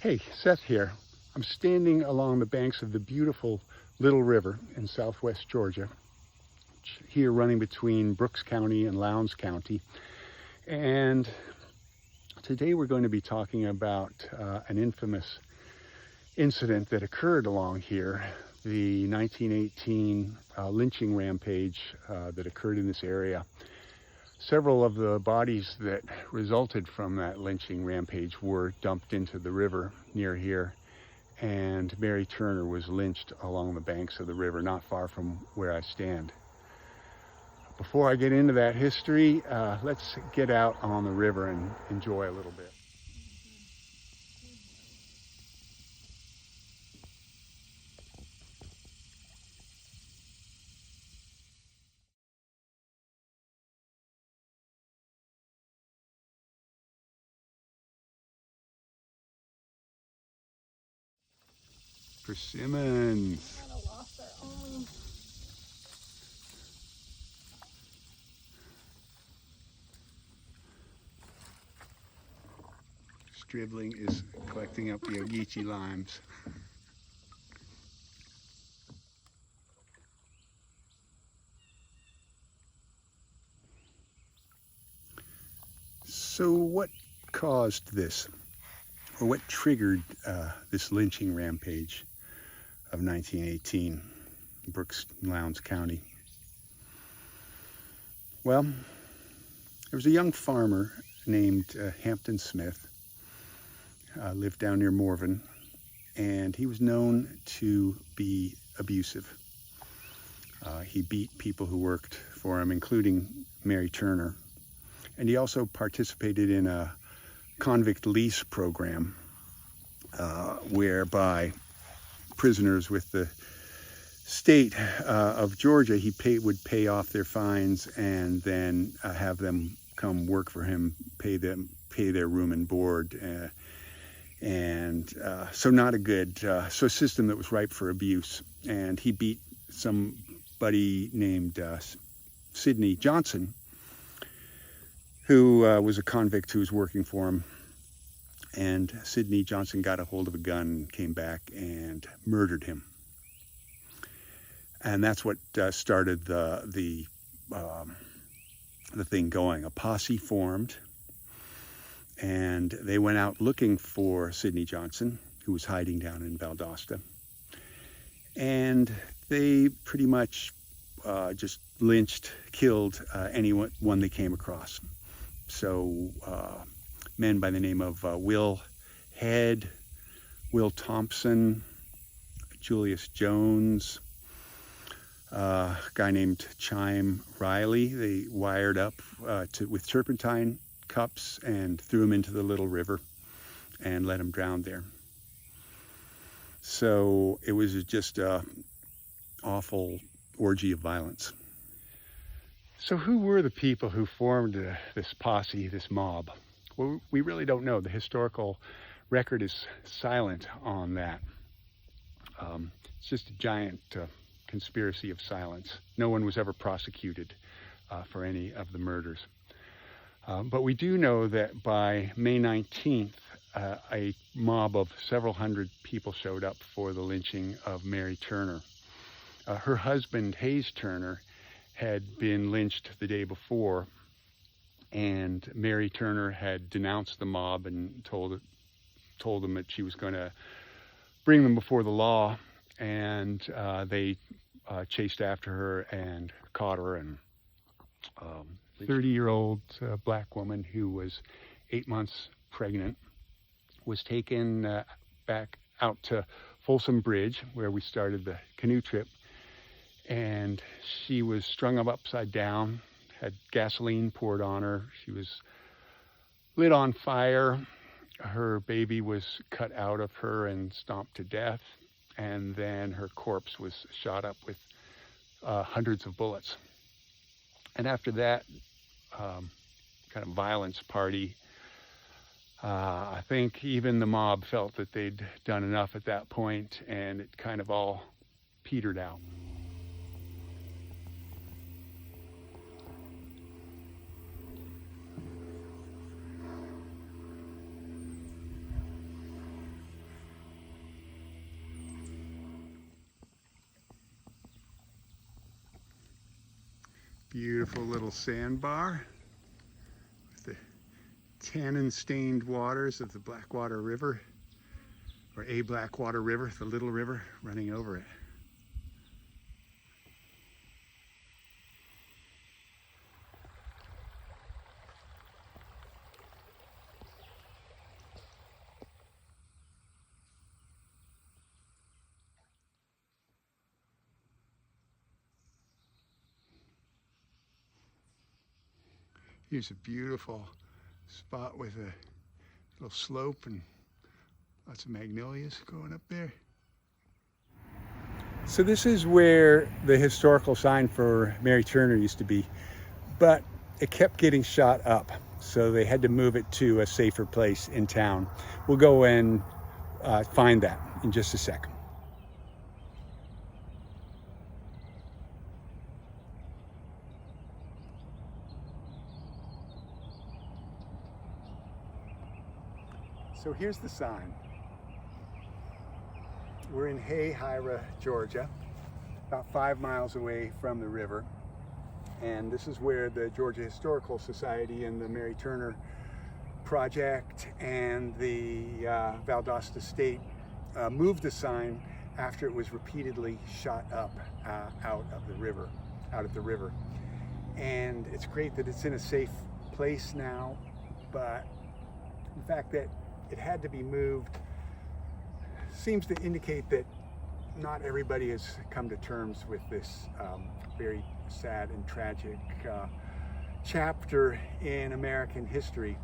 Hey, Seth here. I'm standing along the banks of the beautiful Little River in southwest Georgia, here running between Brooks County and Lowndes County. And today we're going to be talking about an infamous incident that occurred along here, the 1918 lynching rampage that occurred in this area. Several of the bodies that resulted from that lynching rampage were dumped into the river near here, and Mary Turner was lynched along the banks of the river, not far from where I stand. Before I get into that history, let's get out on the river and enjoy a little bit. Persimmons. Kind of lost our only. Stribling is collecting up the Ogeechee limes. So what caused this, or what triggered this lynching rampage of 1918 in Brooks and Lowndes County? Well, there was a young farmer named Hampton Smith, lived down near Morven, and he was known to be abusive. He beat people who worked for him, including Mary Turner, and he also participated in a convict lease program whereby prisoners with the state of Georgia, would pay off their fines and then have them come work for him, pay their room and board, so not a good, so a system that was ripe for abuse. And he beat somebody named Sidney Johnson, who was a convict who was working for him. And Sidney Johnson got a hold of a gun, came back and murdered him. And that's what started the thing going. A posse formed, and they went out looking for Sidney Johnson, who was hiding down in Valdosta. And they pretty much just lynched, killed anyone they came across. So men by the name of Will Head, Will Thompson, Julius Jones, a guy named Chime Riley, they wired up with turpentine cups and threw him into the Little River and let him drown there. So it was just an awful orgy of violence. So who were the people who formed this posse, this mob? Well, we really don't know. The historical record is silent on that. It's just a giant conspiracy of silence. No one was ever prosecuted for any of the murders. But we do know that by May 19th, a mob of several hundred people showed up for the lynching of Mary Turner. Her husband, Hayes Turner, had been lynched the day before, and Mary Turner had denounced the mob and told them that she was going to bring them before the law, and they chased after her and caught her. And 30-year-old black woman who was 8 months pregnant was taken back out to Folsom Bridge, where we started the canoe trip, and she was strung up upside down, had gasoline poured on her. She was lit on fire. Her baby was cut out of her and stomped to death, and then her corpse was shot up with hundreds of bullets. And after that kind of violence party, I think even the mob felt that they'd done enough at that point, and it kind of all petered out. Beautiful little sandbar with the tannin-stained waters of the Blackwater River, or a Blackwater River, the little river running over it. Here's a beautiful spot with a little slope and lots of magnolias going up there. So this is where the historical sign for Mary Turner used to be, but it kept getting shot up, so they had to move it to a safer place in town. We'll go and find that in just a second. So here's the sign. We're in Hayhira, Georgia, about 5 miles away from the river. And this is where the Georgia Historical Society and the Mary Turner Project and the Valdosta State moved the sign after it was repeatedly shot up out of the river. And it's great that it's in a safe place now, but the fact that it had to be moved seems to indicate that not everybody has come to terms with this very sad and tragic chapter in American history.